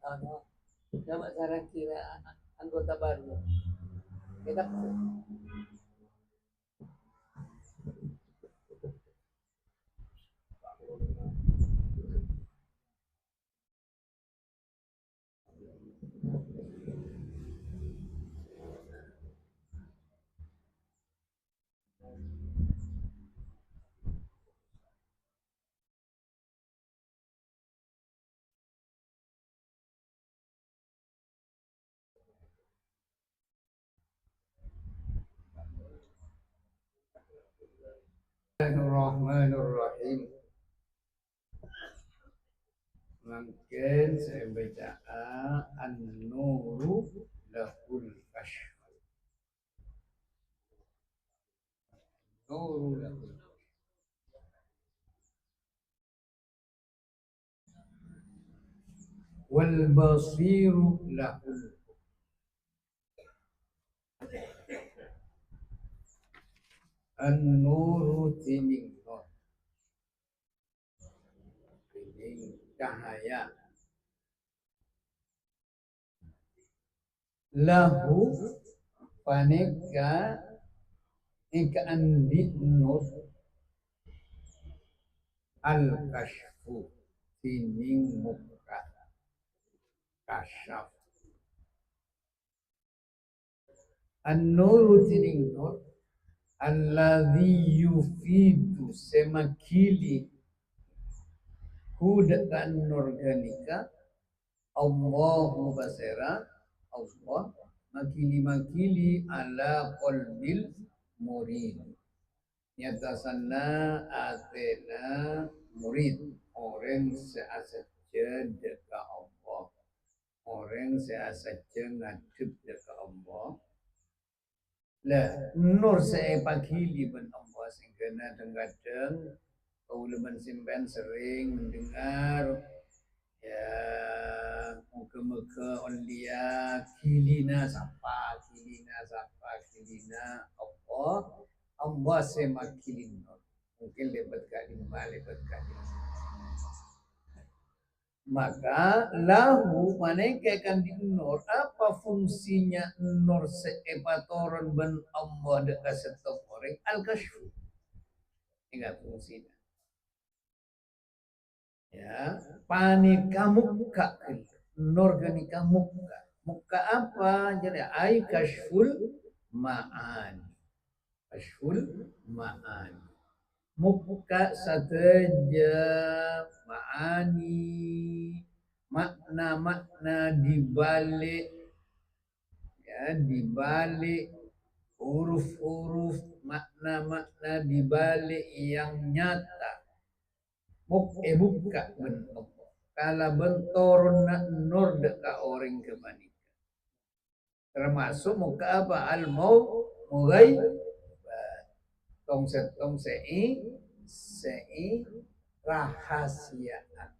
ano, nama cara kira anggota baru. Kita Bismillahirrahmanirrahim. Mungkin saya baca An-Nuru lahul kashf. Nuru lahul wal basiru lahul An-Nuru tining nur. Tining cahaya. Lahu panika ika andi nur al-kashfu tining muka kasyaf. An-Nuru tining nur alladhi yufidu semakili hudatan organika Allahu basera Allah makili ala qalbil murid nyatasanna atena murid orang seasaja deka Allah orang seasaja ngadep deka Allah lah nur saya pakili ben Allah sehingga kadang-kadang ulama simpan sering mendengar ya muka-muka onlia kilina Allah Allah semakilin nur mungkin lebat kalimah maka lahu manekakan di nur apa fungsinya nur seepatoran ben Allah dekat setop orang al-kashfu ingat fungsinya ya panika muka nur ganika muka apa jadi ai kashful ma'ani muka sateja ma'ani makna dibalik ya dibalik huruf-huruf makna dibalik yang nyata buka bentuk kala bentorun nur deka orang kemanika termasuk muka apa al mau mulai tong sei rahasiaan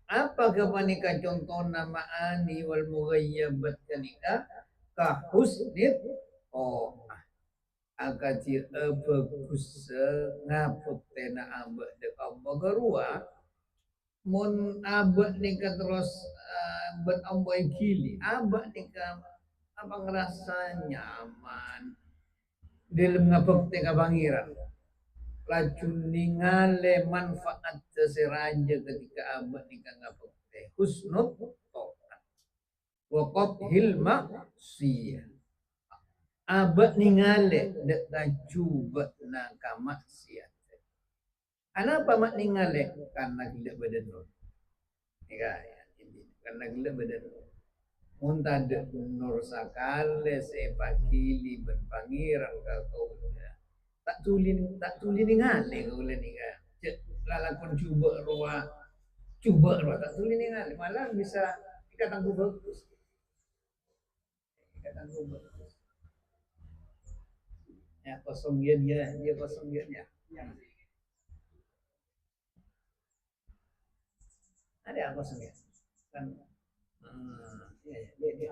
apa kemanika contoh nama ani wal mughayyabat kanika ka husnit agati bagus ngaput tena ambek dek Allah garua mun abek nika terus ben ambek gili abek nika apa ngerasa nyaman dalam ngapuk teka pangeran lajun ningale manfaat seseraja ketika abek nika ngapuk teh husnut to'at wa qathil maksiyah abek ningale dek coba nangka maksiat. Kenapa mak ningale? Karena gila badan nur. Ya, karena gila badan nur. Muntah dek nur sakale sepakili berpangiran kau tak tuli ningale kau nika. Lalakon coba ruah tak tuli ningale malah bisa ikatan bagus. Ikatan bagus. Ya kosong dia kosong dia. Ada yang kosong ya kan dia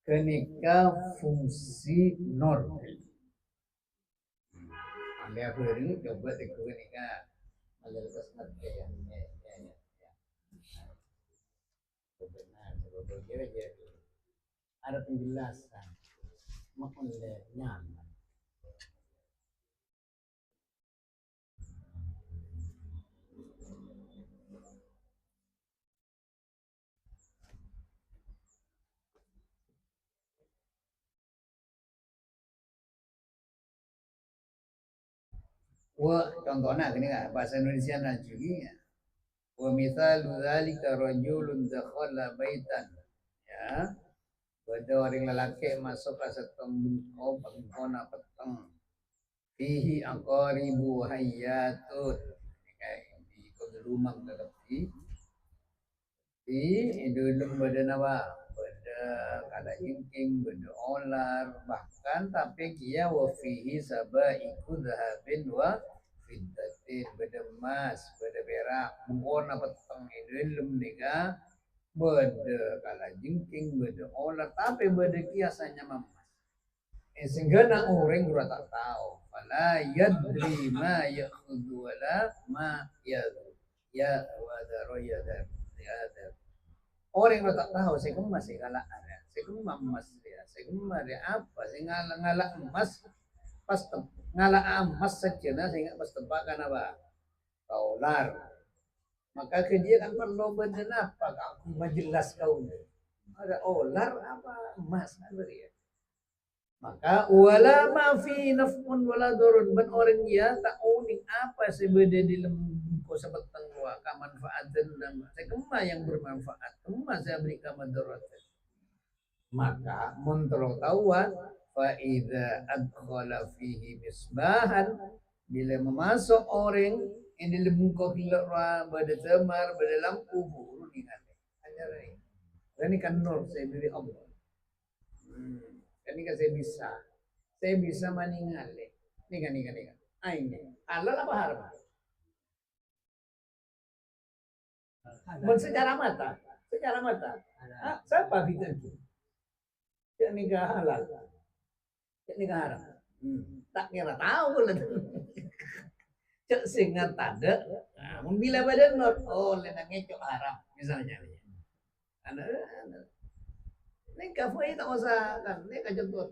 kenika fungsi nor. Anda beri coba teku kenika mayoritas ngerti ya. Benar, betul kira-kira ada penjelasan maknanya nyaman. Wah, contohnya gini kan bahasa Indonesia juga. Wa mithalu dzalika rajulun dakhala baitan. Ya, pada orang lelaki masuk ke setembung bangkona peteng. Fihi aqaribu hayyatun. Kayak di rumah tetapi di dalam badan apa? Pada kada jingking, pada olar, bahkan tapi kia wa fihi sabaiku dhahabin wa fiddatin, pada emas, pada perak, warna peteng dalam nika, pada kada jingking, pada olar, tapi pada kiasannya mamas. Sehingga nak orang kurang tak tahu. Fala yadri ma yakhudhu wala ma yadru. Ya wadaro yadar. Orang yang tak tahu, saya kemana masih galak ada, saya kemana emas dia, saya kemana dia apa, saya ngalak emas, pas ngalak emas saja, nah saya pas tebakan apa, kaular, maka ke dia kan perlu benar apa, aku menjelas kau, ada olar apa emas ada dia, maka wala mafi nafun wala dorun, ben orang dia tak unik apa sebeda di lembu sebeteng kemanfaatan dan sekema yang bermanfaat, kema saya berikan madarat. Maka muntro tawan fa idza adkhala fihi misbahan, bila memasuk orang yang di lembu keluar pada temar pada lampu buru dengan ajar ini kan nur saya beri Allah. Ini kan saya bisa meninggal. Ini kan. Ini Allah apa harap? Secara mata. Siapa kita itu? Cek nikah halal, cek nikah haram. Tak kira tahu lah. Cek singat tanda, membila badan not, oh lenangnya cok haram misalnya. Anda, nikah foi tak usah kan, nikah jemput.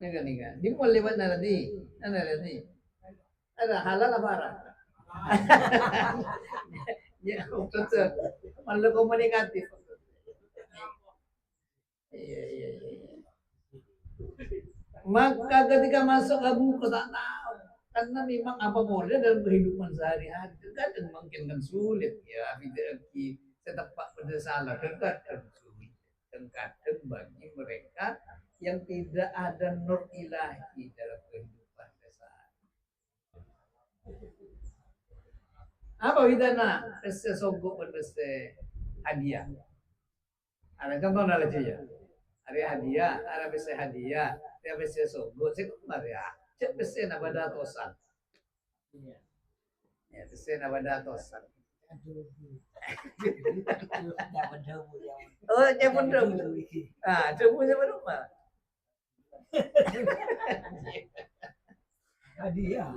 Nikah. Di mall lewat nanti, ada halal apa haram? Ya, betul. Malu komunikatif. Iya. Maka ketika masuk ke buku tak tahu, karena memang apa boleh dalam kehidupan sehari-hari terkadang mungkin kan sulit ya, setepak pada salah terkadang sulit, terkadang bagi mereka yang tidak ada nur ilahi dalam kehidupan sehari. Apa bidana? Peste sogok dan peste hadiah. Ada contoh ada ya. Ada hadiah, ada peste hadiah, ada peste sogok. Saya kemana ya? Cek peste na pada tosan. Ya peste na pada tosan. Oh, nyebut debu. Ah, debu siapa rumah? Hadiah.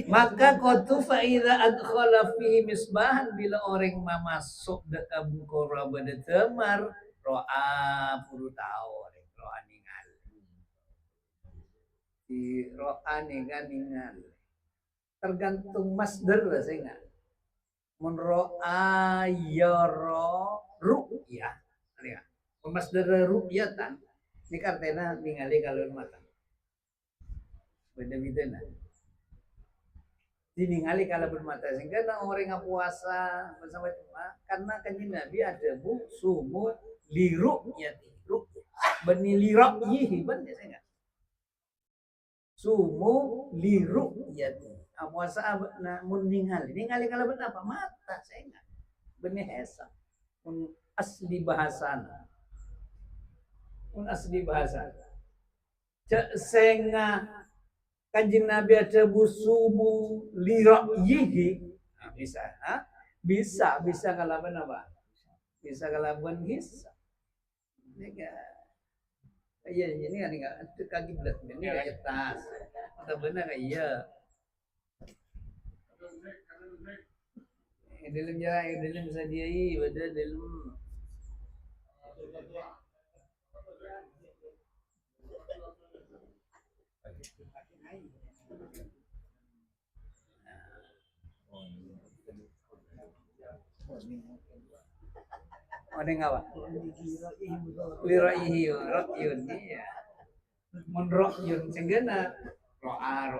Maka kotu faida adkhala fihi misbahan, bila orang masuk dekat buku roba de temar roa puru tahu roa ningal. Di roa ningal. Tergantung masdar lah saya ingat. Mun roa yaro ru'yah. Lihat. Masdar ru'yatan ini kartena ningali kalau mata. Beda-beda nah. Diningali kalau bermata sehingga orang yang puasa bersama cuma karena kanjeng Nabi ada bu sumu liru yati ruk beni lirok yihi bener saya enggak sumu liru yati puasa mun ningali kalau berapa mata saya enggak beni hesa mun asli bahasana senga kanjeng Nabi ada busumu lira'yihi bisa kalaban apa? Bisa kalaban hisab. Ini enggak. Iya, ini kan enggak kaki belat ini kayak tas. Atau benar enggak iya. Dalam jalan, dalam sadiai, pada dalam ada ngawa. Liraihi ra'yun iya. Mun ra'yun senggana ro'a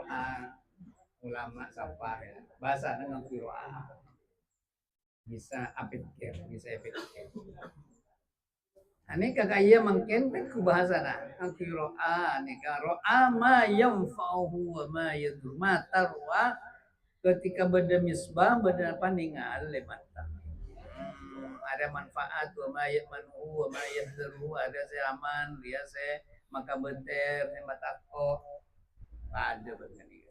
ulama sapar ya. Bahasa dengan ro'a. Bisa apikir, bisa apikir. Ini kakak iya mungkin ku bahasa na. Ang ro'a ni ka ro'a ma yanfa'uhu wa ma yadur. Mata ro'a ketika beda misbah beda paningal lemata. Ada manfaat wa ma yamanu wa ma yadru ada seaman dia se maka beter matako ada begini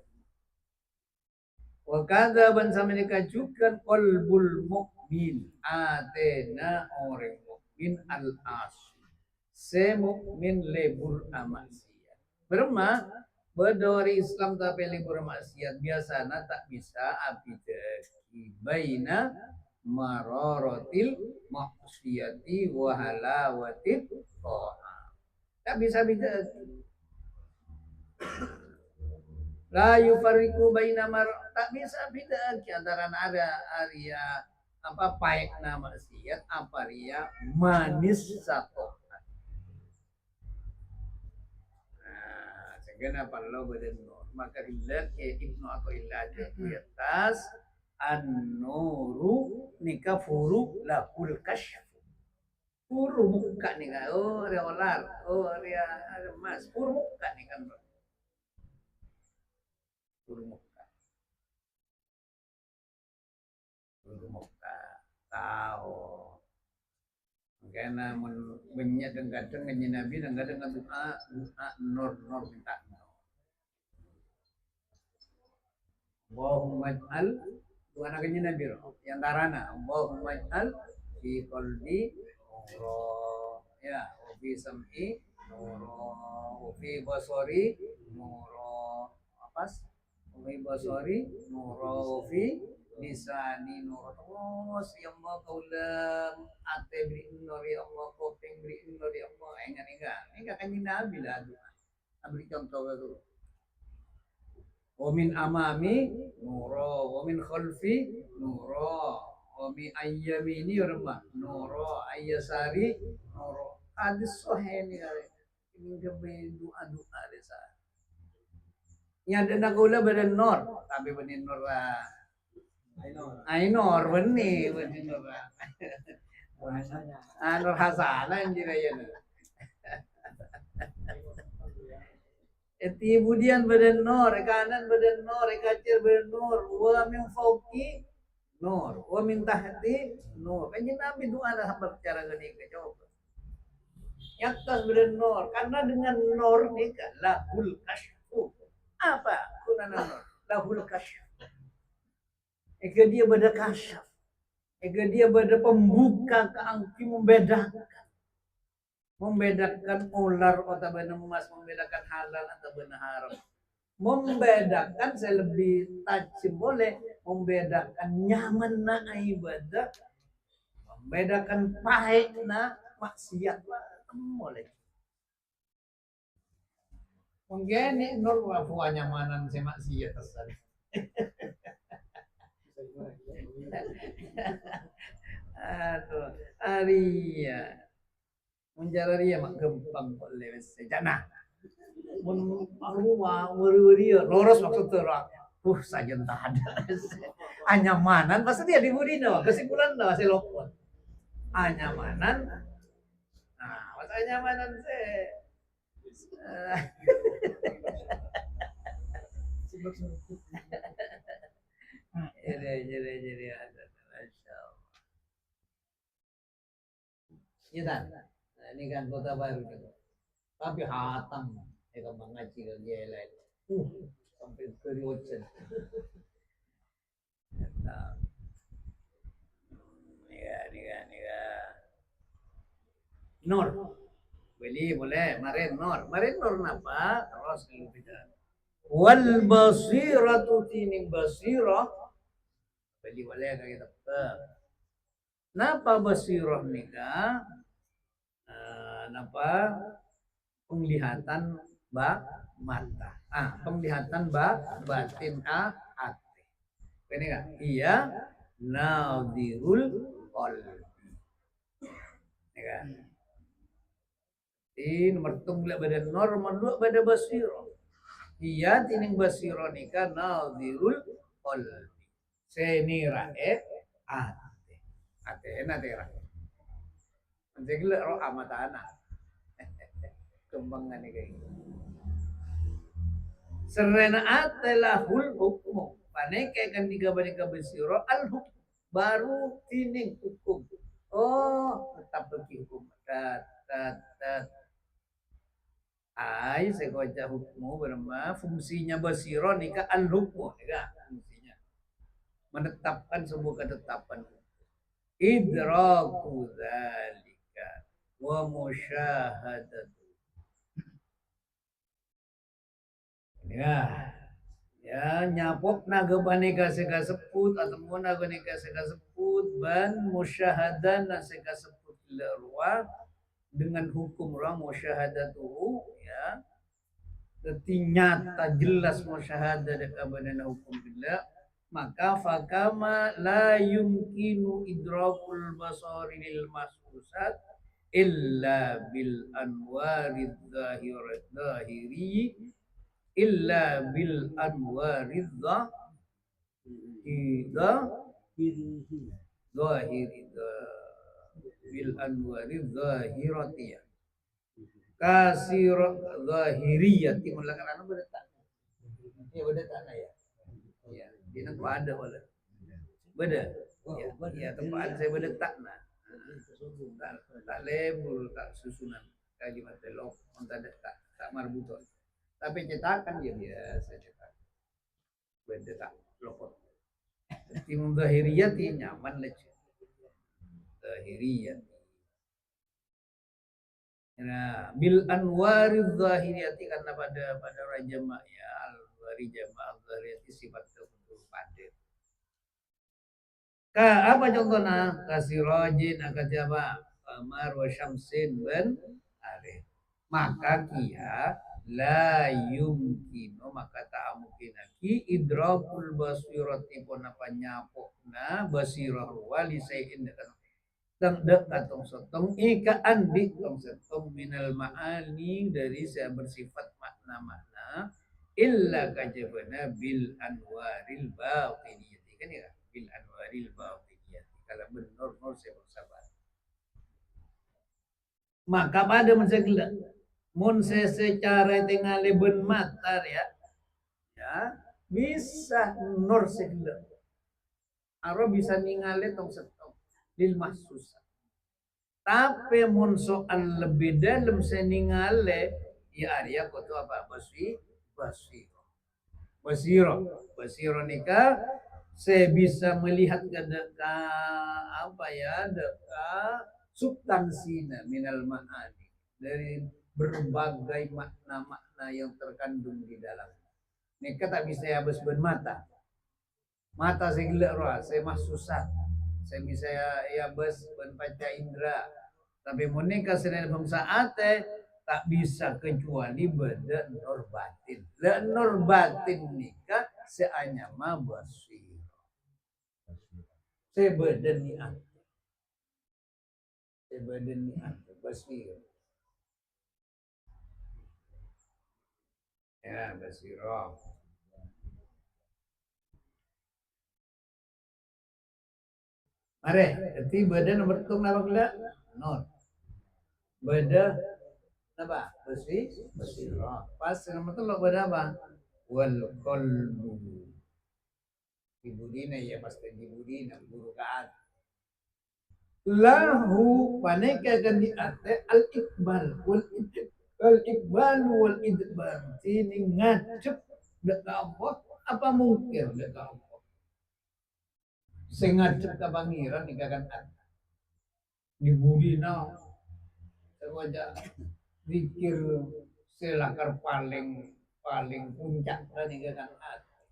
wa kadza ban samene kajukan qalbul mukmin atena orang mukmin al as se mukmin lebur amaksiat berma berdori Islam tapi lebur maksiat biasana tak bisa abidaki baina mararatil maksiyati wa halawatit toha. Tak bisa beda. La yufariku baina tak bisa beda antara ada area apa paek nama maksiat apa ria manis satu. Nah, segala kalau badan maka dilihat Ibnu Athaillah di atas an-nuru nika furu lahul kasyf. Furu muka nika. Oh, ada olar. Oh, ada emas. Furu muka nih kan. Furu muka. Furu muka. Tahu. Karena banyak kadang-kadang nyanyi Nabi dan kadang doa nur minta nur. Allahumma ij'al dua anaknya Nabi yang tarana Allahumma ij'al fi qalbi nuro ya wa fi sam'i nuro wa fi basari nuro apa wa fi basari nuro wa fi lisani nuro terus ya Allah kaulam ate beri nur ya Allah kopeng beri nur ya Allah enggak kan Nabi lah beri contoh itu Wamin amami nuro, wamin khalfi nuro, wamin ayyamini rumah nuro, ayyasari nuro. Hadis sahih ni ini kami doa desa. Yang ada nakula badan nur, tapi benih nur lah. Ainur benih nur lah. Nur hasanah yang jiraya. Kemudian badan nur, kanan badan nur, kacir badan nur, wa min fauqi nur, wa min tahti nur. Kan Nabi doa dah berbicara gini ke coba. Yang atas badan nur, karena dengan nur ni kan lahul kasyfu. Apa gunanya nur? Lahul kasyfu. Eka dia pada kasyaf. Eka dia pada pembuka keangki membedakan ular atau benar emas, membedakan halal atau benar haram, membedakan saya lebih tajam boleh, membedakan nyaman na ibadah, membedakan pahit na maksiat boleh. Mungkin ini nur wafu nyamanan saya maksiat tersebut. Aduh, Arya. Menjalari mak gempang kok lewat sejana. Mun arwah wuri loros maksud terang. Saja tak ada. Anyamanan pasti dia diburi no. Kesimpulan no saya lopon. Anyamanan. Nah, masa anyamanan saya. Jadi ada. Iya tak? Ini kan kota baru gitu. Tapi hatam ya mengaji ke dia lain. Sampai ke Riochen. Ya. Nur. beli boleh marinor napa terus kalau beda wal basiratu tining basirah beli boleh kayak gitu napa basirah nika napa penglihatan mata penglihatan batin hati ini kan iya nadirul qalbi ya kan ini nomor tunggu pada normal dua pada basiro iya tining basiro nika nadirul qalbi seni rae ate ate enak tera nanti gila roh amat anak kembangan nih kayak serena atelahul hukmu paneke kan digabani ka basiro al hukm baru tining hukum oh tetap bagi hukum tat tat tat ai sekoja hukmu berma fungsinya basiro nika al hukmu nika fungsinya menetapkan sebuah ketetapan idraku dzalika wa musyahadatu ya ya nyapok naga paneka sega seput atau mau naga nika sega seput ban musyahadan na sega seput larwa dengan hukum ra musyahadatuhu ya berarti nyata jelas musyahadah kebenaran hukum billah maka fakama la yumkinu idrakul basari lil mahsusat illa bil anwarid zahiri illa bil anwarid zahiri bil anwarid zahiratiyah kasir zahiriyati mulakan anu bedetak ya bedetak ya ya dia nak ada wala beda ya ya tempat saya bedetak nah tak label tak susunan kalimat telok tak tak marbuton tapi cetakan ya biasa cetak bedetak lopot timung zahiriyati nyaman lah zahiriyati. Nah, bil anwariz zahiriyati karena pada raja ya al-wari jamaah zahiriyati sifat tertentu pada. Apa contohnya? Kasirajin akan siapa? Qamar wa syamsin ben arif. Maka kia la yumkinu maka tak mungkin lagi idrakul basirati pun apa nyapokna basirah wali sayin tang atong sotong ika andi tong sotong minal ma'ani dari saya bersifat makna-makna illa kajabana bil anwaril batiniyati kan ya bil anwaril batiniyati kalau benar saya bersabar maka pada mensegala mun secara tinggal ben matar ya bisa nur segala aro bisa ningali tong sotong lil mahsus tapi mun soal lebih dalam seningale ya Arya koto apa basiro nikah saya bisa melihat ke apa ya substansinya minal ma'ani dari berbagai makna-makna yang terkandung di dalam nikah tak bisa habis bermata mata saya gila roh saya mah susah saya bisa ya bes panca indera tapi menikah selain bangsa ate tak bisa kecuali beda nur batin le nur batin nikah seanyama basir sebeda niat sebeda niat basir ya basirah mare, jadi beda nomor tung apa gila? Nur. Beda apa? Basirah. Pas nomor tung beda apa? Wal qalbu. Ibu dina ya pasti ibu dina guru kaat. Lahu paneka kan di ate al ikbal wal idbar. Ini ngacep dekat apa mungkin dekat Allah. Sengaja ke pangeran nikahkan di budi na sengaja zikir selakar paling paling puncak tadi kan ati.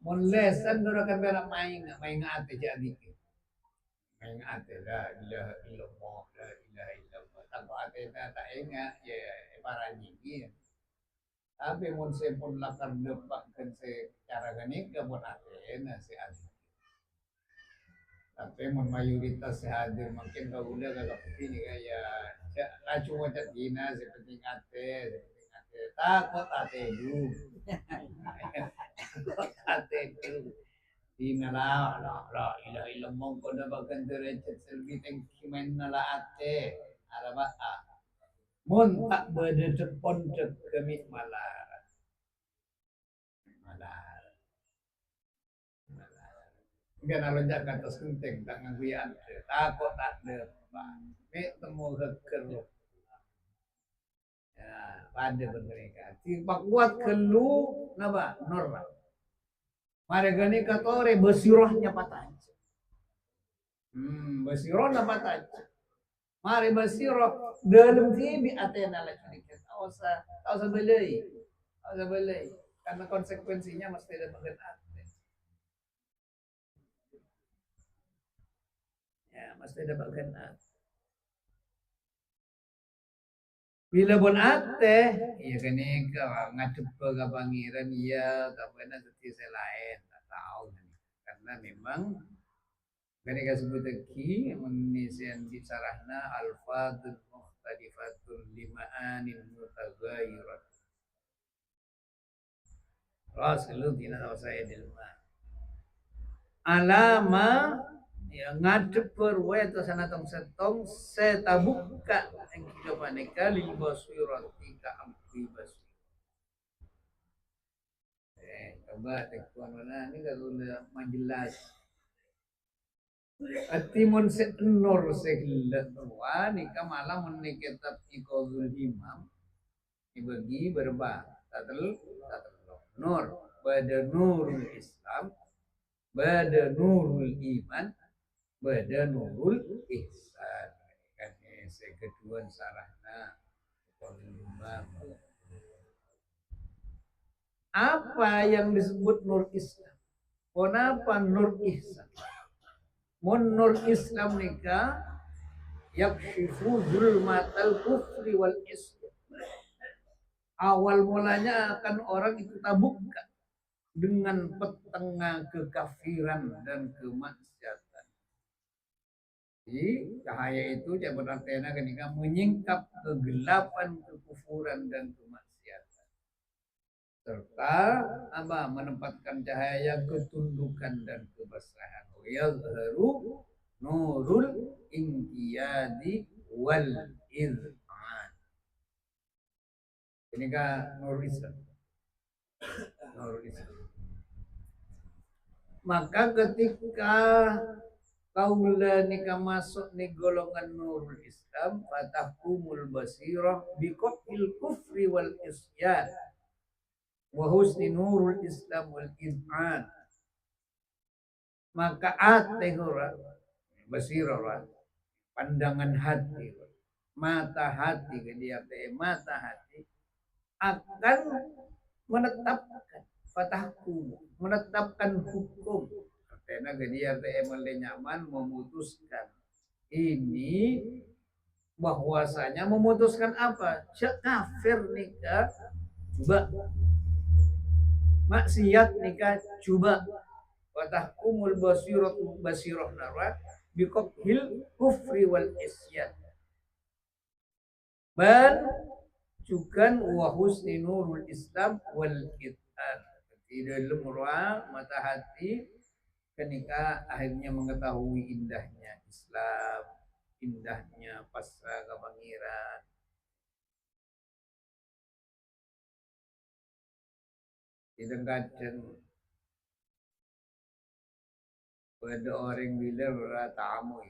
Mun lesan dora kan bela main main ati jadi zikir. Main ati la ilaha illallah la ilaha illallah. Tanpa ati tak ingat ya para nyingi. Tapi mun se pun lakar depak kan se cara gani ke mun ati na se ati. Tapi mun mayoritas hadir makin kau udah kagak begini kayak lah cuma cat dina seperti ngate takut ate du takut ate du dina la ilah ilah mongko na bagan derajat selbi tengkimen na la ate araba a mun tak berde tepon tek kemit malar malar biar alonjak kata sunting tak ngaguyaan takut tak ada me temu heker ya pada mereka tiba kuat kelu napa normal mereka ni kata orang besirohnya patah besiroh patah mari besiroh dalam tibi atena lah sedikit tak usah belai karena konsekuensinya mesti ada mengenai ya mesti ada bagian bila pun ate ya kini ngadep ke pangeran iya kapena seperti lain tak tahu karena memang mereka sebut lagi menisian bisarahna alfadul muhtadifatul lima'anin mutaghayirat Rasulullah tidak tahu saya dilma alama ya ngadep perwe atau sanatong setong setabuka yang kita paneka lil basirati ka ampi basir coba tekuan mana ini kalau udah majelas atimun senor sehilat wa nika malam menik kitab iqazul imam dibagi berba tatel nur pada nurul islam pada nurul iman pada nurul ihsan kan kedua sarahna apa yang disebut nur Islam kenapa nur ihsan nur Islam nikah yakshifu zulmatal kufri wal isyan awal mulanya akan orang itu tabuka dengan petengah kekafiran dan kemaksiatan. Jadi cahaya itu jabat antena ketika menyingkap kegelapan, kekufuran dan kemaksiatan. Serta apa menempatkan cahaya ketundukan dan kebersihan. Yazharu nurul inqiyadi wal iz'an. Ini kan nur Islam. Nur Islam. Maka ketika kaula nika masuk ni golongan nurul Islam fatahkumul basirah biqatil kufri wal isyan wa husni nurul Islam wal iz'an maka atehura basirah pandangan hati mata hati ke dia mata hati akan menetapkan fatahkum menetapkan hukum karena dia mulai nyaman memutuskan ini bahwasanya memutuskan apa kafir nikah coba maksiat nikah coba fatahkumul basirah narwa biqabil kufri wal isyan bal juga wa husni nurul Islam wal Qur'an di dalam mata hati ketika akhirnya mengetahui indahnya Islam, indahnya pasrah kepangeran. Kadang-kadang pada orang bila beratamu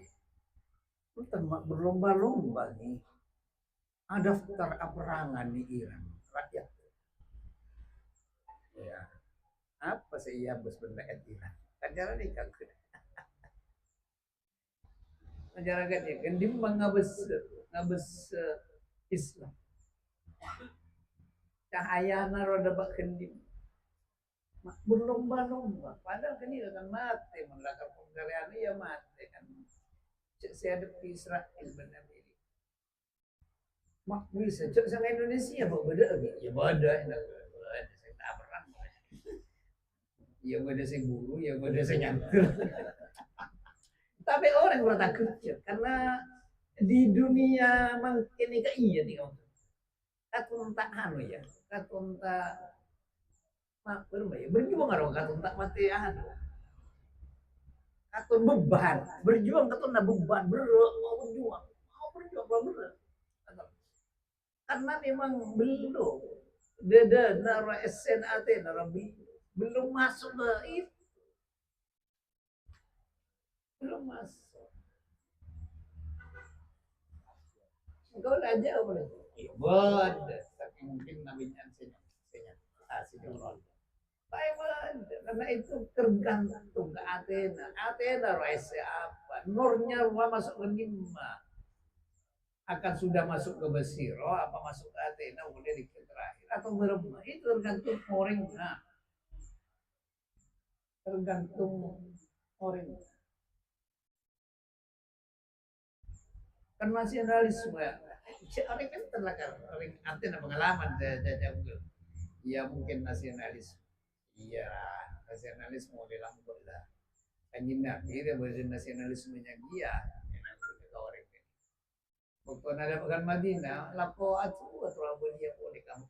berlomba-lomba nih. Ada daftar peperangan di Iran, rakyat. Ya, apa sih ya bos rakyat Iran? Ajaran ini kan ajaran kan dia kan dimbang ngabes Islam. Cahayana roda bak kendi berlomba-lomba. Padahal kan dia akan mati, melakukan penggalian ya mati kan. Saya ada Israel benar ini. Mak bisa cek sama Indonesia kok beda agak. Ya beda, saya tak pernah. Ya beda saya guru, ya beda saya nyantul. Tapi orang berata kerja karena di dunia makin ini iya nih kamu. Katun tak anu ya, katun tak berjuang orang katun tak mati anu. Katun beban, berjuang katun na beban, mau berjuang bener. Karena memang belum, deda nara SNAT nara belum masuk ke itu, belum masuk. Engkau udah aja boleh. Iya, bener. Tapi mungkin namanya sejauh karena itu tergantung ke Athena. Athena raisa apa? Nurnya rumah masuk ke Nimma. Akan sudah masuk ke Basiro, apa masuk ke Athena, kemudian di terakhir. Atau beremah. Itu tergantung orangnya. Tergantung orangnya. Kan nasionalisme. Orang kan terlakar. Orang Athena pengalaman. Ya mungkin nasionalisme. Iya, nasionalisme dilambut lah. Kanjeng Nabi dia berarti nasionalismenya dia. Waktu ada pekan Madinah, lapo atu apa dia boleh kamu.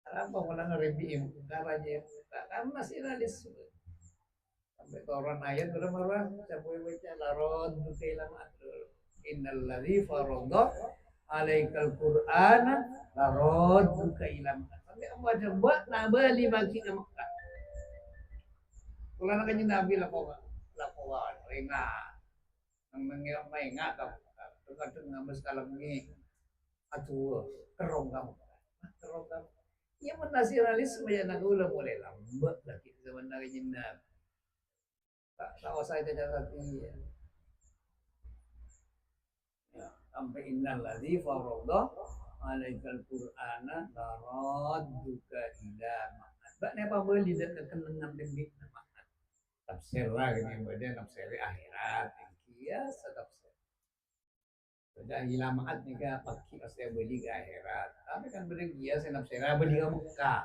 Apa malah ngerebiim caranya karena nasionalisme. Sampai orang ayat berapa sampai baca larod bukailam atul. Innal ladzi faradha alaikal qur'ana larod bukailam. Sampai baca buat nabali bagi ke Mekah. Kalau nak Nabi lapo ringa nang mengira mainga kamu terkadang ngambes kalam ni atuh kerong kamu ya nasionalisme ya nak ulah mulai lambat lagi zaman Nabi Nabi tak usah jajan hati ya sampai innal ladzi faradha alaikal qur'ana laradduka ila ma'ad bakne apa beli dekat kenengan demi tafsir lah ini badan tafsir akhirat kia tafsir sudah hilamaat nih kan pakai asal beli ke akhirat tapi kan bener dia saya tafsir beli ke Mekah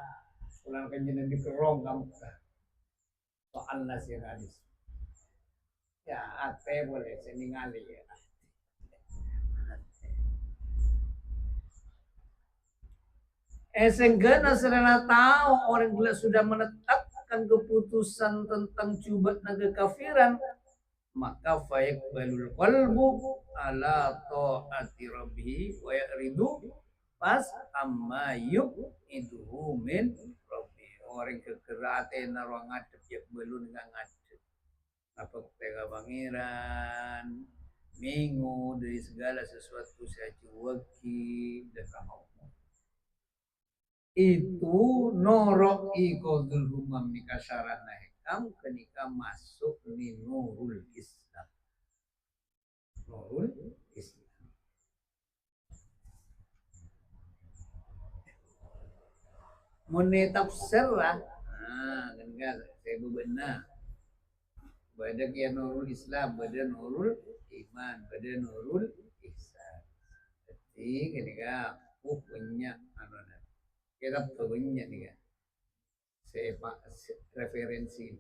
pulang kan jeneng di kerong ke Mekah soal nasionalis ya ate boleh saya ningali ya sehingga Nasrani tahu orang gila sudah menetap keputusan tentang cubat dan kekafiran maka fayaqbalul qalbu ala ta'ati rabbih wa yaridu pas amma yu'iduhu min rabbih orang kekerate narang ngadep ya belum enggak ngadep apa tega pangeran minggu dari segala sesuatu saya cuwaki dan kamu itu norok ikodul humam nikasarana hekam ketika masuk di nurul Islam. Nurul Islam. Menetafsir lah. Nah, kan saya bebenah. Pada kia nurul Islam, pada nurul iman, pada nurul ihsan. Jadi ketika punya kita punya nih kan saya referensi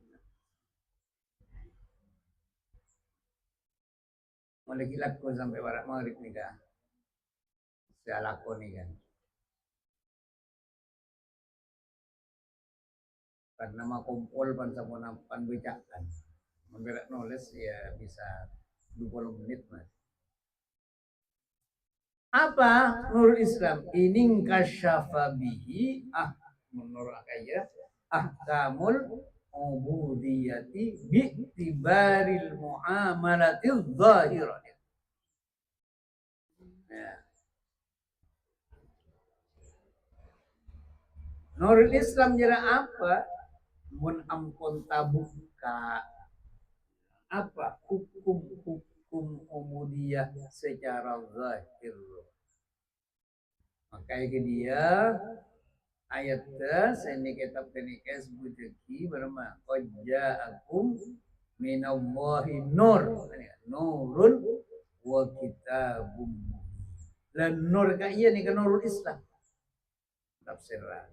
mulai laku sampai barat maghrib nih kan saya laku nih kan karena mau kumpul pan sama nampan bicakan memberak nulis ya bisa 20 menit mas apa nurul Islam ini kasyafa bihi menurut kaya ahkamul ubudiyati bi'tibaril muamalatil zahirah ya. Nurul Islam jera apa mun ampun tabuka apa hukum ubudiyah secara zahir Makai ke dia ayat seni kitab kenikes bujeki berma koja akum minallahi nur nurun wa kitabum lan nur ka iya ni ka nurul Islam tafsirlah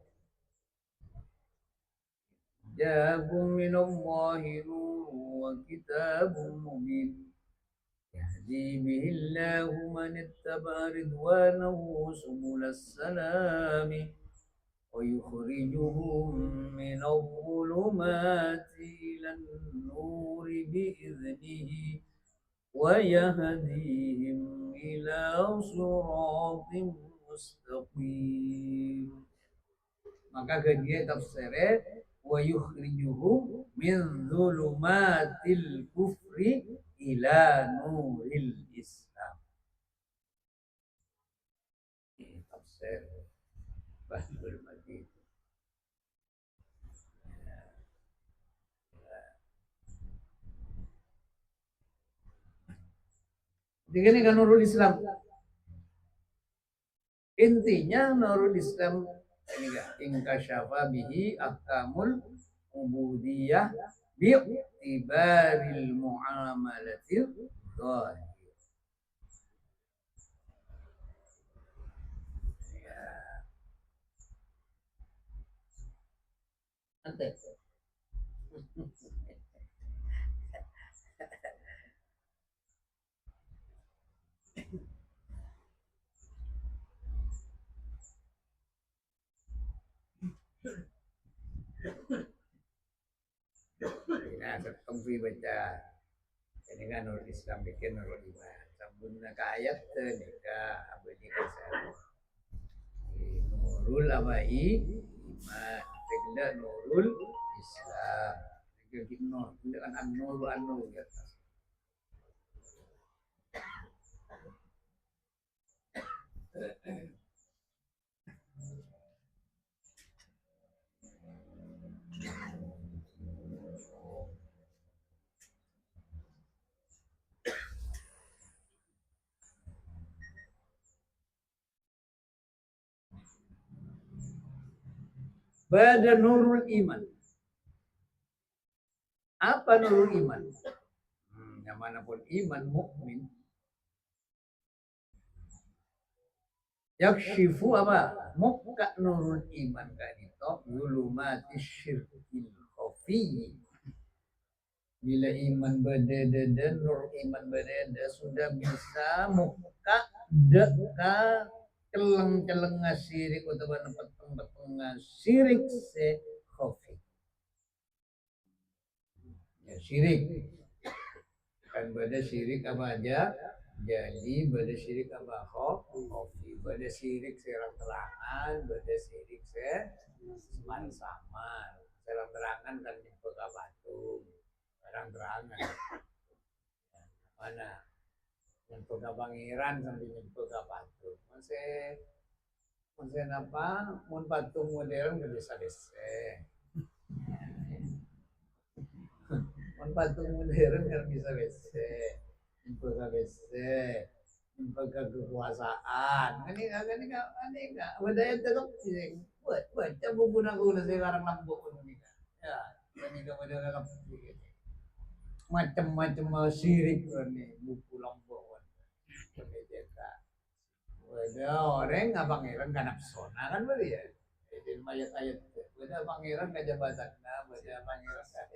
ja'akum minallahi nurun wa kitabum mubin يهدي به الله من اتبع رضوانه سبل السلام ويخرجهم من الظلمات إلى النور بإذنه ويهديهم إلى صراط مستقيم. Maka dia tafsirnya wa yukhrijuhum min dhulumatil kufri ila nuril Islam. Ini tafsir Bahrul Majid. Jadi ini kan nurul Islam. Intinya nurul Islam ini enggak ingkasyafa bihi ahkamul ubudiyah bi'tibaril muamalatil zahir. Nanti. Nah, ketemu baca ini kan nurul Islam bikin nurul iman. Sambung ke ayat nikah abadi kesal. Nurul abai iman. Tidak nurul Islam. Jadi nur, dengan an-nur di atas. Bada nurul iman. Apa nurul iman? Yang manapun iman mukmin. Yakshifu apa? Muka nurul iman kan itu zulumati syirkil khafi. Bila iman berdeda dan nur iman berdeda sudah bisa muka deka celeng-celeng ngasirik utawa peteng-peteng ngasirik se khafi. Ya syirik. Kan pada syirik apa aja? Jadi pada syirik apa khafi. Pada syirik serang-terangan, pada syirik seman-saman. Serang-terangan kan nyebut batu. Terang-terangan. Mana? Nyebut pangeran sampai nyebut batu. Masih apa? Mun patung modern nggak bisa desa. Mun patung modern nggak bisa desa. Nyebut desa. Nyebut kekuasaan. Ini nggak. Budaya tetap sih. Buat buku naku udah sekarang lambuk ini. Ya, ini kemudian macam-macam syirik nih buku lambuk. Ada orang nggak pangeran kan nafsona kan beri ya. Jadi ayat-ayat ada pangeran nggak jabatan, ada pangeran nggak.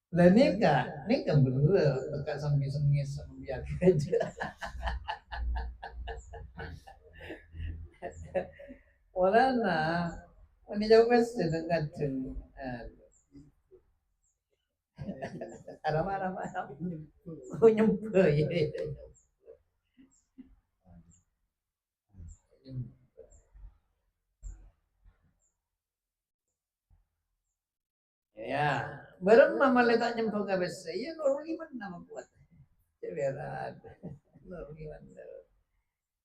Lah nikah bener, tekan sengis biar aja. Walana, ini jauh sedang kacung. Ada mana? Oh nyempe ya. Ya, bareng mama letak nyemplung ke besi. Ya nurul iman nama kuat. Ceberat. Nurul iman.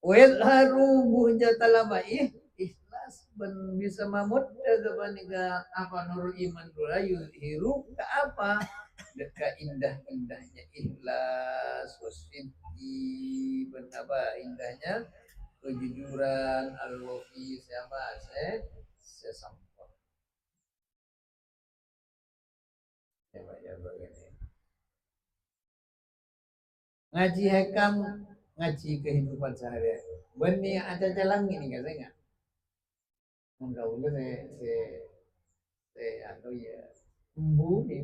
Wel haru buhjata labai ikhlas ben bisa mamut kepada apa nurul iman dula hiru ke apa dekat indah-indahnya ikhlas wasfiti ben apa indahnya kejujuran, al-wafi siapa? Sesampur. Ya begini. Ngaji hekam, ngaji kehidupan sehari-hari. Benih ada jalan ini nggak saya nggak? Enggak boleh saya anu ya embu nih.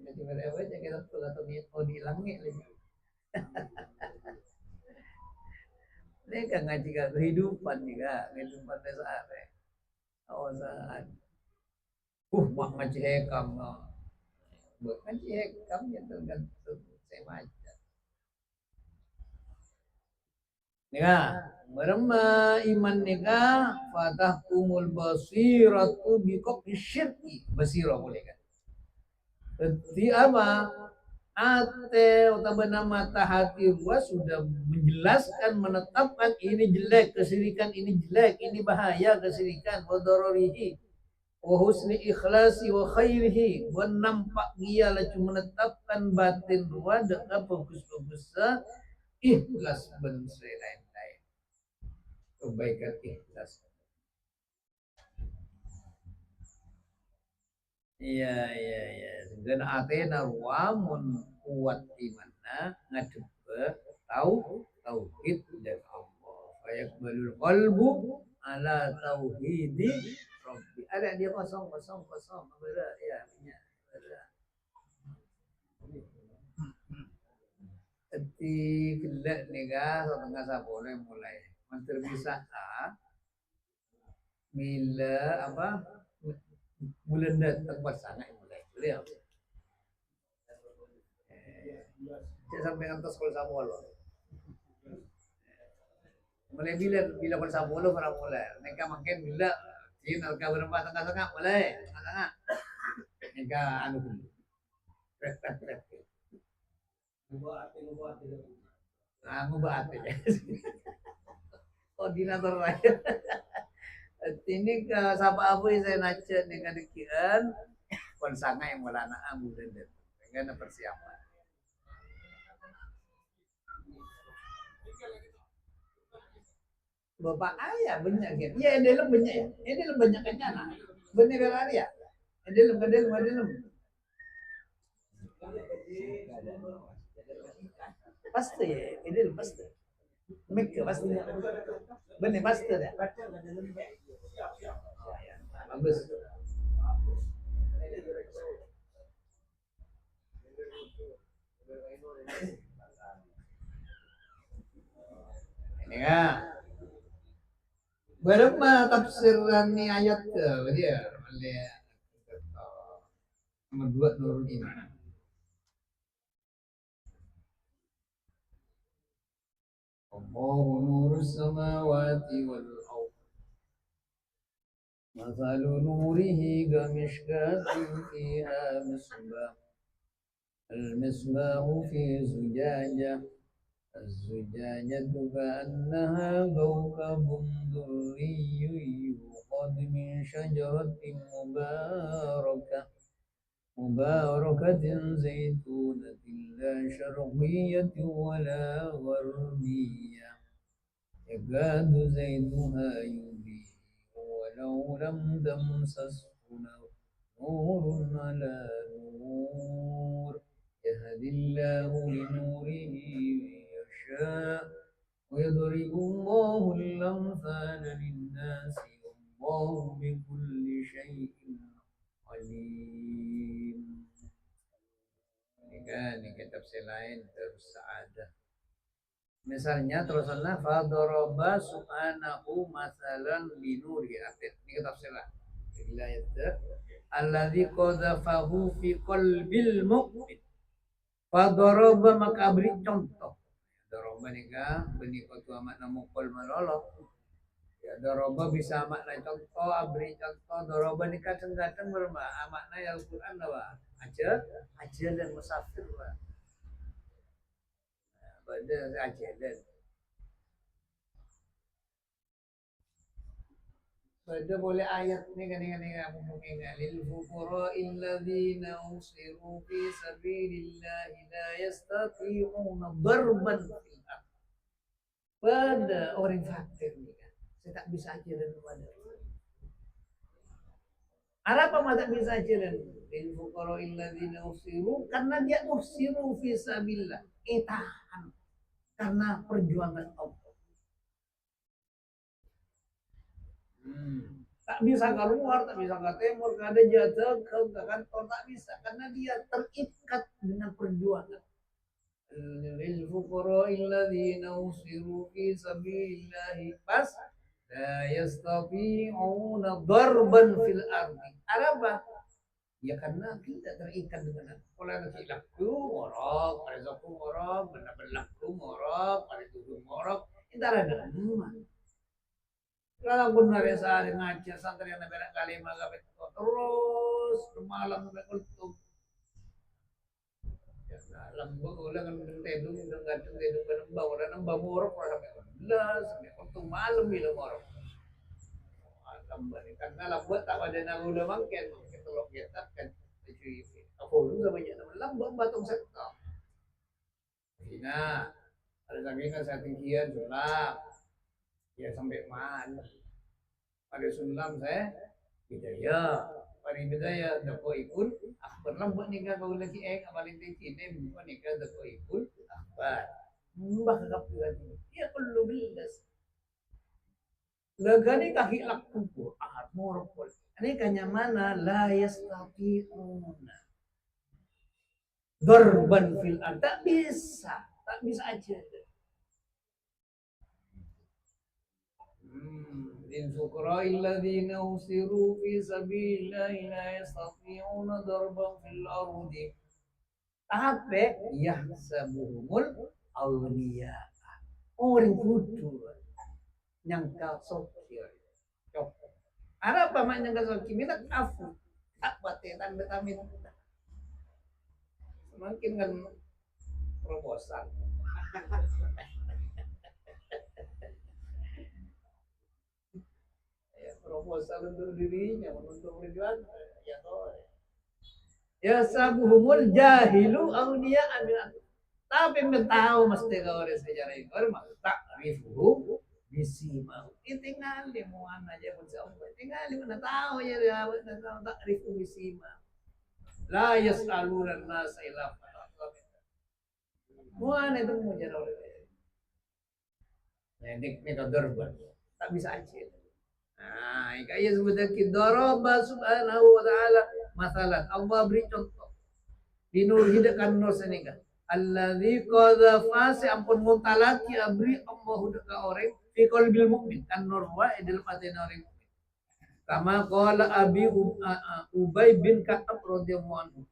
Jadi berapa aja kita tuh atau mau dihilangin lagi. Ini kan ngaji kehidupan juga, kehidupan sehari. Oh saat, mak ngaji hekam, ngaji hekam ya tergantung saya baca. Ya, merema iman nikah fatahkumul basiratu biqaqi syirki basirah boleh kan? Jadi apa? Ate utabana mata hati gua sudah menjelaskan menetapkan ini jelek kesirikan ini jelek ini bahaya kesirikan wa dararihi wa husni ikhlasi wa khairihi wa nampak dia lah cuma menetapkan batin gua dengan bagus-bagus ikhlas ben lain-lain kebaikan ikhlas. Iya. Dan atena ruamun kuat imana ngadep tahu tauhid dan Allah. Fayaqbalul qalbu ala tauhidi rabbi. Ada dia kosong. Berat ya. Eti kelak nikah setengah sapone mulai. Menteri bisa bila apa bulan datang pasangan mulai. Beliau. Saya sampai ngantos sekolah Samolo. Mulai bila sekolah Samolo para mulai. Mereka makin bila Cina alka berempat tengah-tengah mulai. Tengah-tengah. Mereka anu dulu. Ngubah ya. Koordinator rakyat. Ini ke siapa apa saya nace dengan dikian konsanga yang melana amu dan dengan persiapan. Bapak ayah banyak kan? Iya, dalam banyak ya. Ini dalam banyak kan anak. Bener lari ya. Dalam. Pasti ya. Ini dalam pasti. Mereka pasti. Bener pasti ya. Bagus. Ini ya. Berapa tafsiran ni ayat ke dia? Nomor 2 nurul iman. Allahu nurus samawati wal ardh. Mathalu nurihi kamishkatin fiha misbah. المصباح في زجاجة الزجاجة كأنها كوكب دري يوقد من شجرة مباركة زيتونة لا شرقية ولا غربية يكاد زيتها يضيء ولو لم تمسسه نور على نور يهدي الله لنوره من يشاء ويضرب الله الأمثال للناس والله بكل شيء عليم. Ini kitab lain terus ada. Misalnya terusannya fadaraba subhanahu masalan binuri. Ini kitab lain. Wilayah alladzi qadhafahu fi qalbil mu'min. Fadaraba maka beri contoh. Daraba nikah beni kutu makna mukul malolo. Ya daraba bisa makna contoh, beri contoh. Daraba nikah kadang bermakna makna Al-Qur'an apa? Aja dan musafir. Pada aja dan pada boleh ayat ni kan ngomongin lil fuqara alladzina usiru fi sabilillah la yastati'una darban fil ardh pada orang fakir nih kan. Saya tak bisa aja dan kepada. Apa mata bisa aja dan lil fuqara illadzina usiru karena dia usiru fi sabilillah. Tahan karena perjuangan Allah. Tak bisa keluar, tak bisa ke timur, gak ada jadwal ke kantor, tak bisa karena dia terikat dengan perjuangan. Lil fuqara illadzina usiru fi sabilillah pas la yastati'una darban fil ardi. Apa? Ya karena kita terikat dengan kalau nanti laku ngorok, ada zaku ngorok, benar-benar laku ngorok, ada tujuh ngorok, itu ada nama. Kalau pun dari sehari ngajar santri yang beda kali magabet terus malam sampai kultum. Ya lambung ulang kan tedung dan gantung tedung kan nembang udah nembang ngorok sampai belas sampai kultum malam bilang ngorok. Malam karena lambat tak ada nagu udah mangken kita lo kita kan cuy. Aku dulu banyak nama lambang batung sektor. Nah, ada lagi kan saya tinggian sulam, ya sampai mana? Pada sulam saya bidaya, pada bidaya dako ikun akbar lambak nikah kau lagi abalin tinggi ini bukan nikah dako ikun akbar. Mbah kakap lagi, ya perlu bilas. Lagani kaki laku Quran morpol. Ini kanya mana la yastati'una. Darban fil ard. Tak bisa aja. In fuqara illadzina usiru fi sabilillahi la yastati'una darban fil ardi. Tapi yahsabuhumul awliya. Orang bodoh nyangka sokir. Ada apa mak nyangka sokir? Minta afu. Tak batetan betamin. Semakin kan proposal. Ya, proposal untuk dirinya, untuk perjuangan. Ya toh. Ya sabuhumul jahilu awliya amin. Tapi tahu mesti kau ada sejarah itu. Orang tak rifu bisi mau. Tinggal di mana aja pun sama. Tinggal di mana tahu ya dia tahu tak rifu bisi mau. La yasaluna nasa ila mana itu mau jadi orang. Nah, ini kau dorban. Tak bisa aja. Nah, kayak sebutnya daraba subhanahu wa ta'ala masalah. Allah beri contoh. Di nur hidakan nur senika. Alladzi qadhafa si ampun mutalaki abri Allah hudaka orang fi qalbil mukmin kan nur wa idil patina orang mukmin. Kama qala abi Ubay bin Ka'ab radhiyallahu anhu.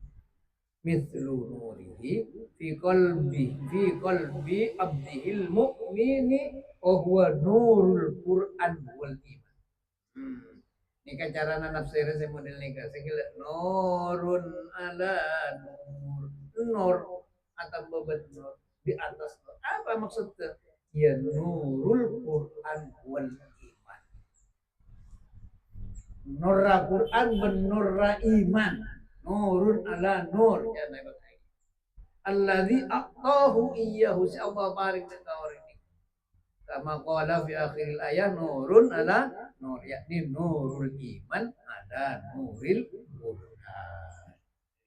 Mithlu nurihi fi qalbi abdihil mu'mini wa huwa nurul Qur'an wal iman. Ini kan cara nafsir saya model nih kan. Saya kira nurun ala nur atau bebat nur di atas nur. Apa maksudnya? Ya nurul Quran wal iman. Nurra Quran ben nurra iman. Nurun ala nur. Ya nabi. Alladzi aqtahu iyyahu si Allah barik dekat orang ini. Kama qala fi akhiril ayat nurun ala nur yakni nurul iman ada nuril Quran.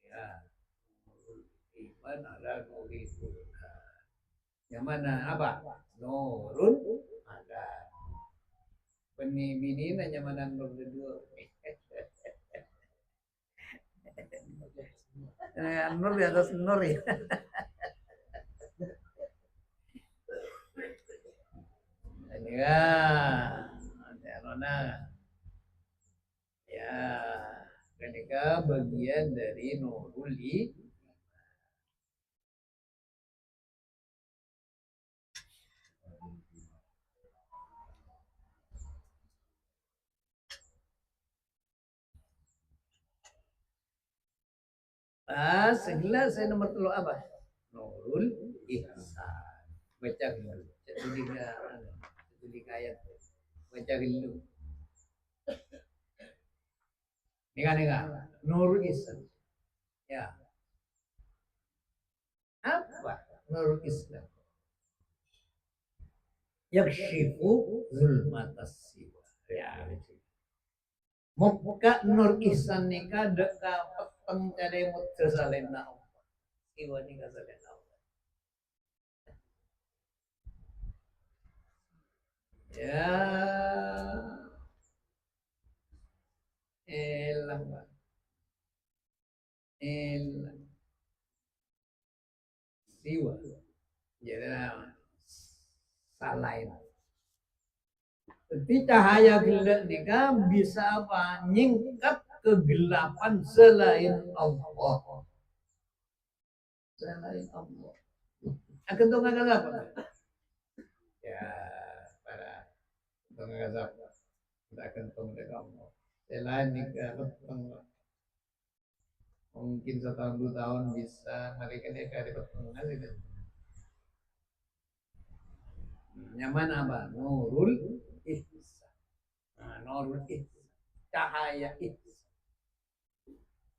Ya. Nurul iman ala nuril Quran. Yang mana apa? Nurun ada. Bini nanya mana nur kedua. Nur di atas nur ya. Ya, ya, ketika bagian dari nurul iman. Segelas saya nomor telu apa? Nurul ihsan. Baca dulu. Jadi ayat. Baca dulu. Nika. Nurul ihsan. Ya. Apa Nurul Islam? yakshifu zulmatas siwa. Ya, muka nur ihsan nika deka peteng cade mutsa salena Allah. Siwa nika salena Allah. Ya, elah, elah, siwa. Jadi salain. Jadi cahaya gelap nika bisa apa? Nyingkat kegelapan selain Allah. Selain Allah. Akan tuh nggak apa? Ya, para tuh nggak apa? Kita akan tuh nggak Allah. Selain nika mungkin setahun 2 tahun bisa mereka nika ada pertemuan gitu. Nyaman apa? Nurul ihsan. Nah, nurul ihsan. Cahaya ihsan.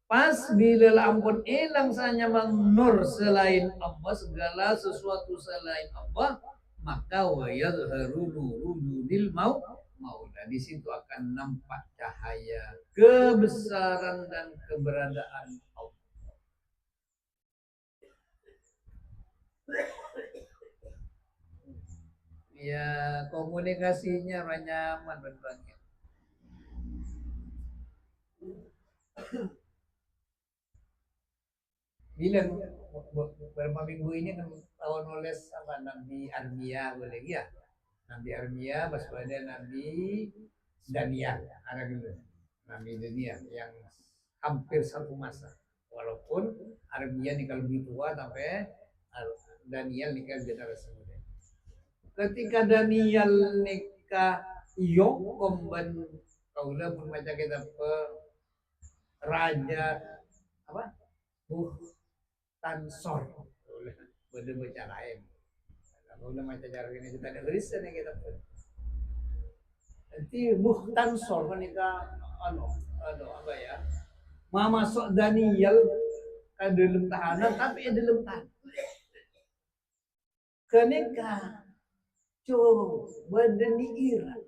Pas bila ampun hilang sanya nur selain Allah, segala sesuatu selain Allah, maka wayadharu nuru nuril maula. Di situ akan nampak cahaya kebesaran dan keberadaan Allah. Ya, komunikasinya nyaman banget. Bilang beberapa minggu ini kan tahun nulis apa Nabi Armia boleh ya? Nabi Armia, Baswada Nabi Daniel, ada dulu. Nabi Daniel yang hampir satu masa. Walaupun Armia nikah lebih tua tapi Daniel nikah generasi muda. Ketika Daniel nikah Yokom ben kaulah membaca kitab raja apa? Tansor boleh baca lain kalau macam cara ini kita ada tulisan yang kita pun nanti Tansor menikah apa ya masuk Daniel ke dalam tahanan tapi dalam tahanan kenika coba deni Iran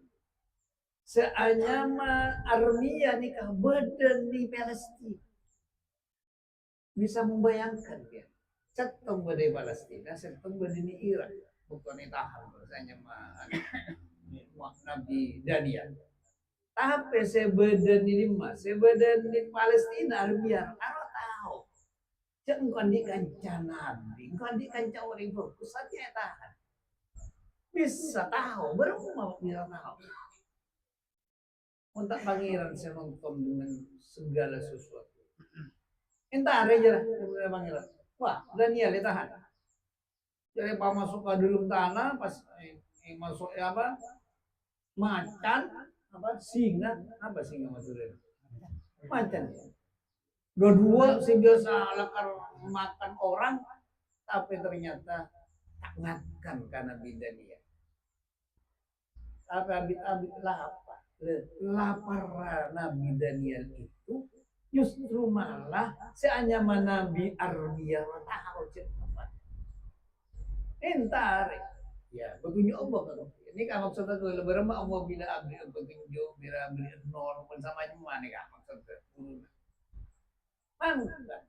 seanyama Armia nikah badan di Palestina bisa membayangkan ya setong badai Palestina setong badai Irak bukan tahan rasanya Nabi Daniel tapi sebadan ini mas sebadan di Palestina Arabia kalau tahu jangan kondikan Nabi kondikan orang fokus saja tahan bisa tahu berapa bisa tahu untuk pangeran saya nonton dengan segala sesuatu. Entar aja lah, panggil. Wah, Daniel ditahan. Jadi pas masuk ke dalam tanah, pas masuk apa? Macan, apa? Singa maksudnya? Macan. Dua sih biasa lakar makan orang, tapi ternyata tak ngakan karena Daniel. Tapi abit lapar. Lapar Nabi Daniel itu justru malah seanyama Nabi Armia tahu cerita entar ya petunjuk Allah kan ini kan maksudnya kalau berapa Allah bila abdi petunjuk bila abdi normal sama mana kan maksudnya mana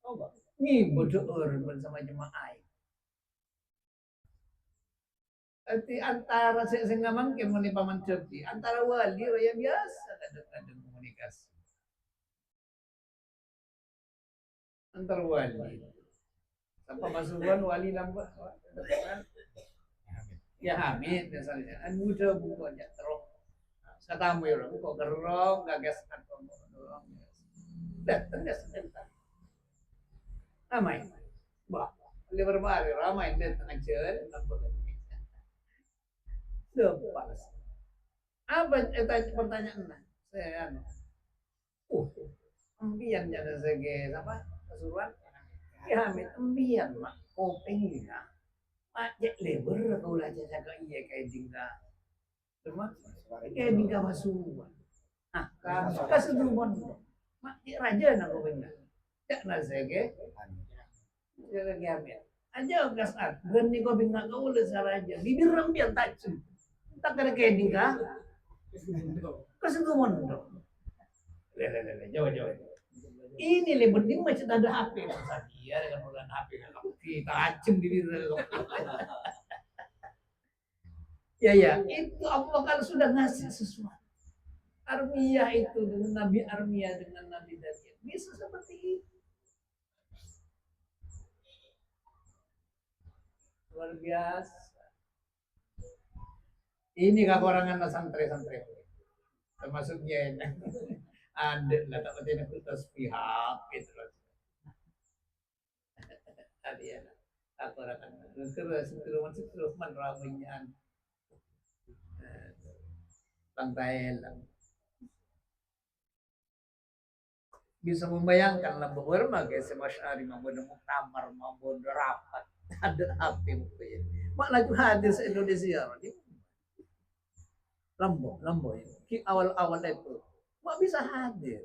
Allah ini bodoh bersama jemaah arti antara saya nggak mungkin menipaman cerdi antara wali yang biasa kadang-kadang komunikasi antar wali apa masukan wali lambat ya Hamid misalnya an muda bukannya terus katamu ya kok gerong gagas atau dorong datang ya sebentar ramai bah lebar bari ramai datang aja lepas apa pertanyaan saya ambian jangan sege apa kesuruhan ya Hamid ambian mak kopengnya mak jek lebar kau lah jaga iya kayak dingga cuma kayak dingga masukan ah kesuruhan mak jek raja nak kopengnya jak na sege jaga Hamid Aja gas at. Berani ko binga ka ulit sa raja. Bibir rampian tajam. Tak ada kedi ka. Kasi gumondo. Lele, jauh. Ini le penting masih ada HP masa dia dengan ulan HP kita tajam di bibir. Ya, itu Allah kan sudah ngasih sesuatu. Armia itu dengan Nabi Armia dengan Nabi Daniel bisa seperti itu. Luar biasa. Ini kekurangan santri-santri. Termasuk dia ada lah tak penting aku tasbihah gitu loh. Ada ya. Kekurangan. Terus man ramainya. Pantai lah. Bisa membayangkan lah beberapa kayak semasyari membuat muktamar, membuat rapat, ada api mungkin. Mak laju hadir se Indonesia, lambo ya. Awal-awal itu, mak bisa hadir.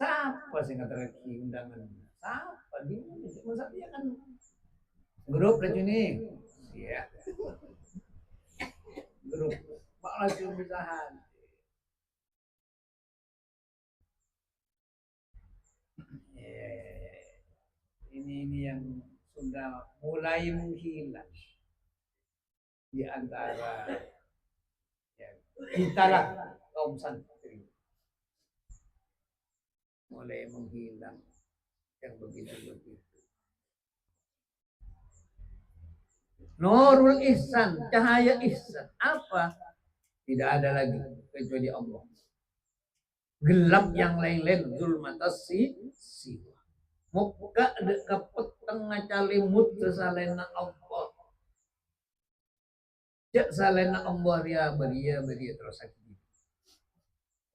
Siapa sih nggak terkini undangan? Siapa dia? Masa dia kan grup aja nih, ya. Grup, mak laju bisa hadir. Ini yang sudah mulai menghilang di antara ya, kita lah kaum santri mulai menghilang yang begitu. Nurul ihsan, cahaya ihsan apa? Tidak ada lagi kecuali Allah. Gelap yang lain-lain zulmatas siwa. Muka dekapet tengah calimut kesalena Allah. Cek salena Allah beria terus sakit.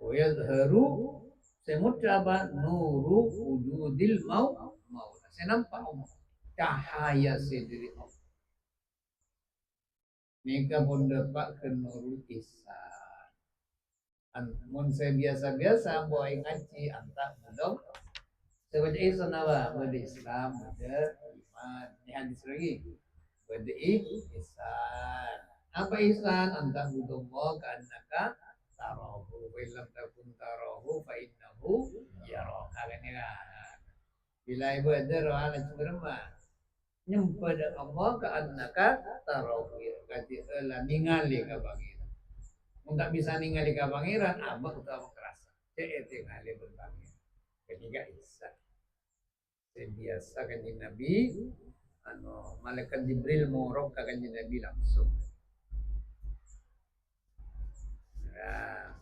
Oh ya haru semut apa nuru wujudil mau. Saya nampak Allah. Cahaya sendiri Allah. Nika pun dapat ke nurul ihsan. Mun saya biasa-biasa boleh ngaji antak dong. Sebaca ihsan apa? Bada Islam, bada iman. Ini hadis lagi. Bada ihsan. Apa ihsan? Anta budullah ka'annaka tarahu. Wa illam takun tarahu fa innahu yaraka. Kan kan. Bila ibadah rohana cuma nyempada Allah ka'annaka tarahu. Kati ela ningali ka pangeran. Mun tak bisa ningali ka pangeran, abah utawa kerasa. Cek ningali berpangeran. Ketiga ihsan. Biasa kanjeng Nabi malaikat Jibril morok ka kanjeng Nabi langsung. Nah,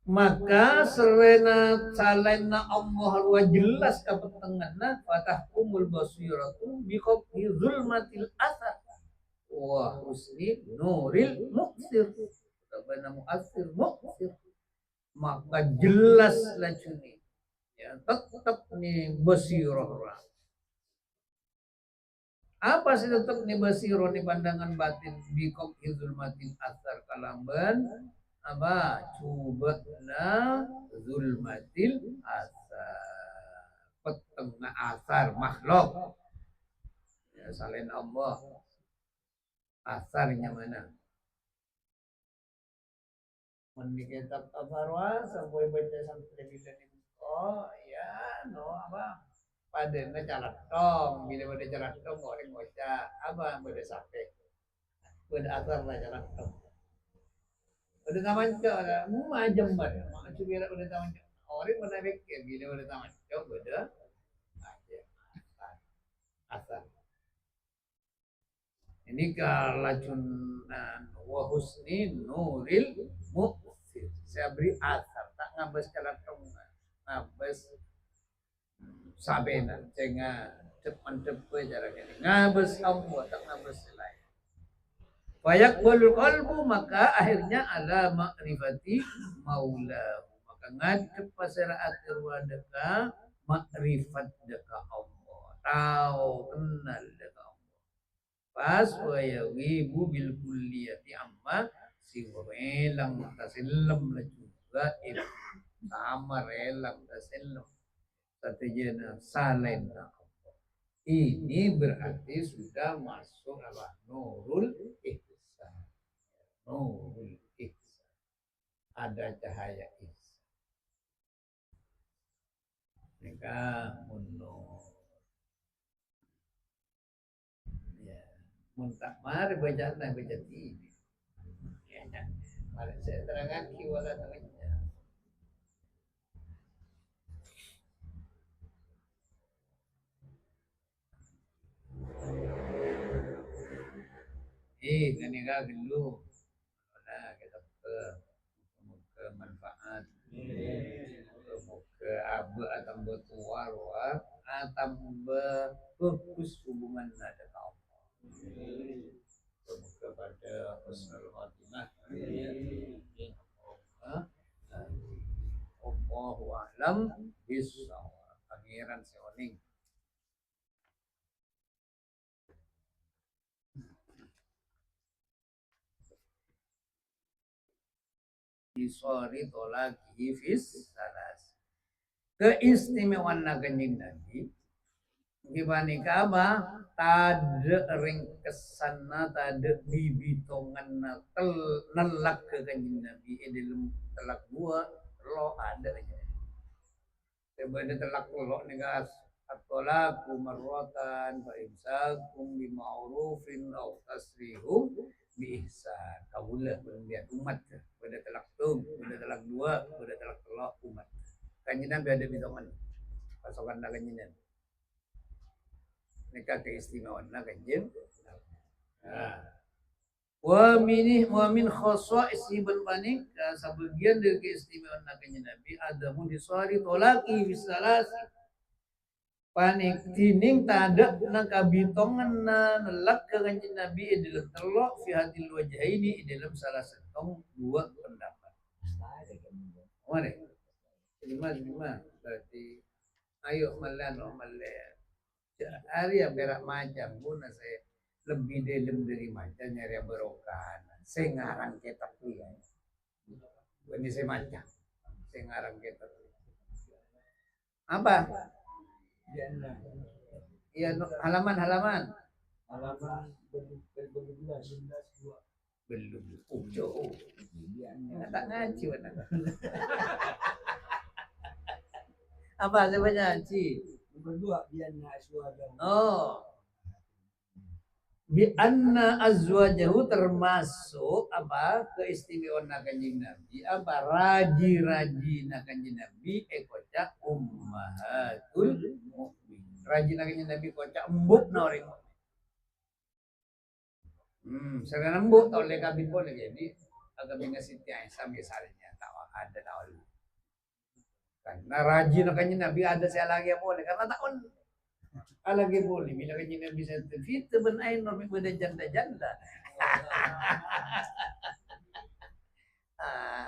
maka salena Allah wa jelas ka petengahna fatahkumul basiratu biqabhi zulmatil asar wa husni nuril muqsir. Tabana mu'assir muqsir. Maka jelas lacuni ya tetap nih basirah. Apa sih tetap nih basirah nih pandangan batin biqab zulmatil asar kalamban apa cubana zulmatil asar petengah asar makhluk ya selain Allah asarnya mana di kitab Afarwa sampai baca sampai bila oh ya no apa pada calat tong bila pada calat tong orang baca apa pada sampai pada asar lah calat tong pada taman cok lah macam mana macam bila pada taman cok orang pada fikir bila pada taman cok pada asar ini kalacun wa husni nuril muqsir saya beri asar tak ngabas calat tong ngabas sabena cenga depan cara ini ngabas Allah tak ngabas lain bayak bolul qalbu maka akhirnya ala makrifati maula maka ngadep pasara akhir wadaka makrifat deka Allah tahu kenal deka Allah pas wayawibu bil kulliyati amma siwelang tasillam la juga sama relang tasillam Satejana salen. Ini berarti sudah masuk apa? Nurul ihsan. Nurul ihsan. Ada cahaya ihsan. Mereka munur. Ya. Muntak mari baca ini. Ya, mari saya terangkan kiwala namanya. Kan dulu. Nah, kita ke manfaat. Ke abe atau bertuar atau bagus hubungan ada kaum. Kepada husnul khotimah. Allahu a'lam bishawab. Pangeran seoning. Disori tolaki fis salas. Keistimewaan kanjeng Nabi gimana kaba tade ring kesana tade bibitongan nelak ke kanjeng Nabi dalam telak gua lo ada aja sebenarnya telak lo negas atolaku marwatan fa imsakum bima'rufin aw tasrihum bi ihsan kabulah berlihat umat pada telak tung pada telak dua pada telak telok umat kanjeng Nabi ada bitongan pasokan kanjeng Nabi mereka keistimewaan kanjeng wa min khasa'is ibn panik sebagian dari keistimewaan kanjeng Nabi ada mudisari tolaki bisalas panik tining tadak na kabitongan na nelak ke kanjeng Nabi dalam telok fi hadil wajhaini dalam salah satu dua pendapat. Mari. Lima berarti ayo malano malle. Hari yang berak macam pun saya lebih dalam dari macam nyari berokah. Saya ngarang kitab dia. Ini saya macam. Saya ngarang kitab. Apa? Iya halaman. Belum. Jauh. Tak ngaji mana. Apa saya baca ngaji? Berdua bianna aswajahu. Oh. Bi anna azwajahu termasuk apa keistimewaan kanjeng Nabi apa raji kanjeng Nabi kocak ummahatul mukmin raji kanjeng Nabi kocak embuk na orang sekarang embuk tau le kabin boleh jadi agak bina Siti Aisyah misalnya tahu ada tahu karena raji kanjeng Nabi ada saya lagi yang boleh karena tahun lagi boleh bila kanjeng Nabi sertifikat ben ain normi beda janda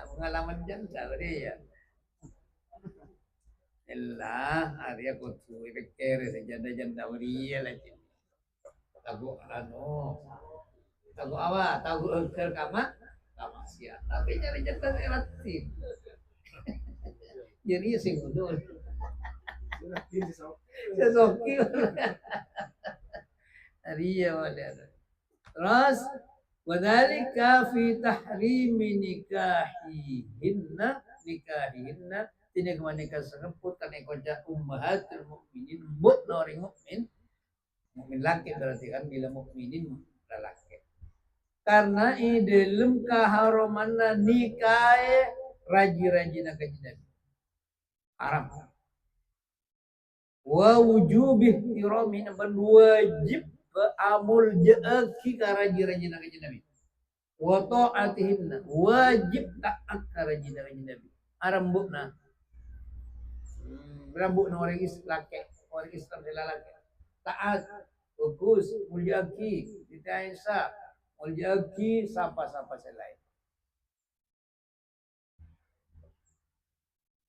pengalaman janda dia ya Allah Arya kutu pikir janda dia lagi tahu apa tahu ke kama sia tapi nyari janda relatif jadi sing mundur sesoki Ariya wala terus wadhalika fi tahrimi nikahihinna tidak menikah seremput karena kocak ummahatul mukminin mbok nori mukmin laki berarti kan bila mukminin laki karena dalam keharuman nikah raji nak kanjeng haram wa wujubih tirami wajib amul ja'aki karaji nak kanjeng Nabi wa ta'atihinna wajib taat karaji nak kanjeng Nabi haram bukna rambut orang Islam laki taat fokus mulyaki ditaisa mulyaki sapa selain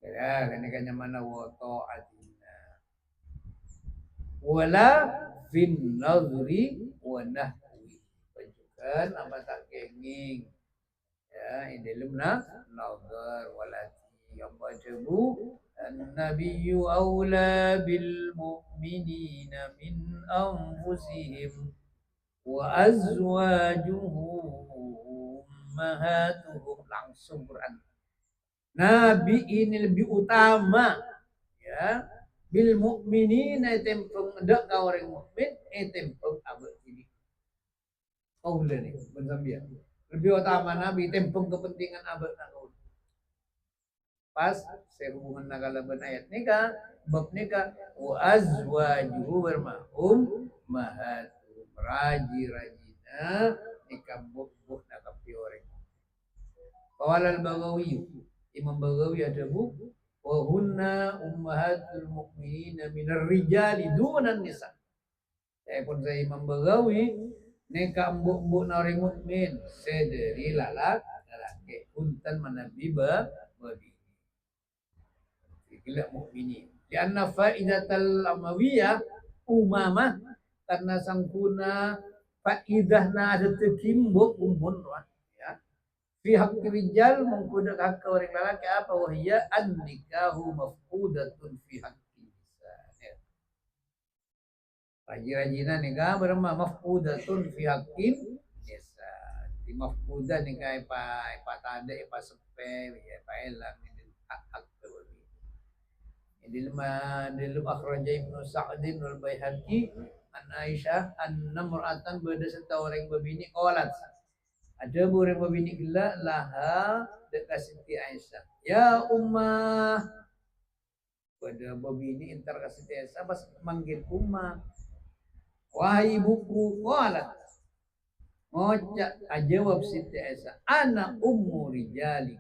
ya ini kan mana woto adina wala fin nadri wa nahwi tunjukkan apa tak kenging ya ini dalam nazar walati yang bacabu النبي أولى بالمؤمنين من أنفسهم وأزواجه أمهاتهم. Langsung Quran. Nabi ini lebih utama ya bil mukminina tempeng dak ka orang mukmin tempeng abad ini. Aula nih bersambia. Lebih utama Nabi tempeng kepentingan abad kau. Pas sehubungan nagalaban ayat nikah bab nikah wa azwajuhu bermahum mahatu raji-rajina nikah buk nakapi orang. Qala al-Baghawi Imam Baghawi ada buku wa hunna ummahatul mu'minina minar rijali dunan nisa. Saya pun saya Imam Baghawi nikah mbok-mbok orang mukmin sederi lalaki untan manabi babi gila mukminin. Karena faidatul amawiyah umamah karena sangkuna faidahna ada tekimbok umun ya. Fi haqqi rijal mengkuda hak orang lelaki apa wahia an nikahu mafqudatun fi haqqi nisa. Rajin-rajinan nikah berma mafqudatun fi haqqi nisa. Di mafqudah nikah apa tade apa sepe ya apa elang hak dalam akhraja Ibnu Sa'din wal Baihaqi an Aisyah anna mar'atan bada serta orang berbini qalat ada orang berbini gila laha dekat Siti Aisyah ya ummah pada berbini entar ke Siti Aisyah pas manggil ummah wahai ibuku qalat ngocak jawab Siti Aisyah ana ummu rijali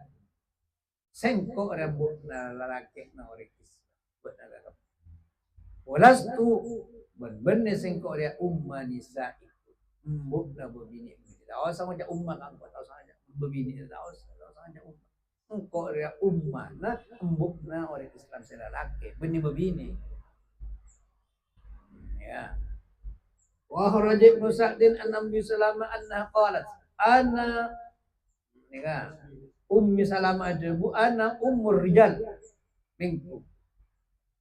sengkok rambut lalaki na orang walastu berbenda sengkok dia umma nisa itu mbok na berbini tahu sama aja umma kan tahu sama aja berbini tahu sama aja umma engkau dia umma na mbok na orang Islam lelaki benih berbini ya wa kharaja Ibnu Sa'din an-Nabi sallallahu alaihi wasallam qalat ana nikah ummi Salamah ada bu ana umur rijal minggu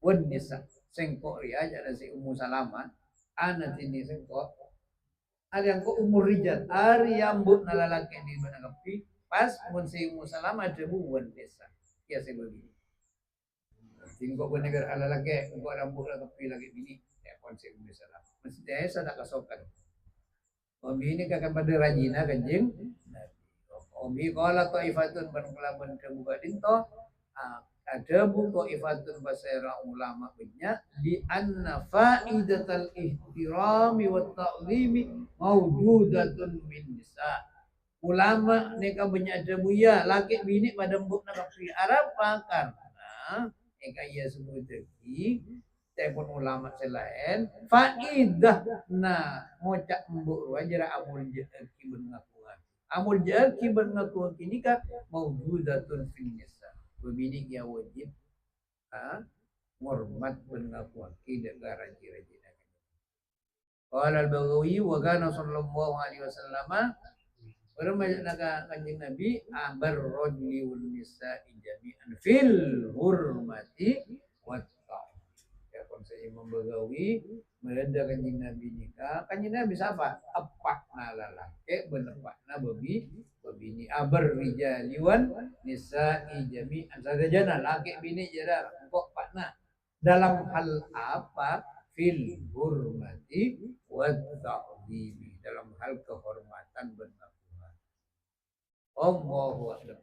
wan nisa sengkok ria ada si Ummu Salamah anak ini sengkok ada yang kok umur rijal ari ambut na lalaki di mana kapi pas mun si Ummu Salamah ada buan desa ya saya begini sengkok benegar ala lalaki kok rambut la kapi lagi bini ya pun si Ummu Salamah mesti desa tak kasokan ini kakak pada rajina kanjeng Omi qala taifatun ban kelaban kebuka dinto ada buku ifatun basira ulama banyak di anna faidatal ihtirami wa ta'zimi mawjudatun min nisa. Ulama neka banyak ada buya laki bini pada mbok nak fi Arab karena neka ia sebut lagi telepon ulama selain faidah na ngocak mbok wajra amul jaki bernakuan. Amul jaki bernakuan kini kan mawjudatun min nisa. Berbini dia wajib hormat pengakuan tidak raji-raji. Qala al-Baghawi wa kana sallallahu alaihi wasallam bermaksud kanjeng Nabi ambar rajuli wal nisa'i jami'an fil hurmati wa ta'am. Ya kon saya Imam Baghawi mereda kanjeng Nabi nikah kanjeng Nabi siapa? Apakna lalaki benepakna bini abar rijali wan nisa'i jami'an sadajana laki bini jada kok pakna dalam hal apa fil hurmati wa ta'dhimi dalam hal kehormatan benar Allahu akbar.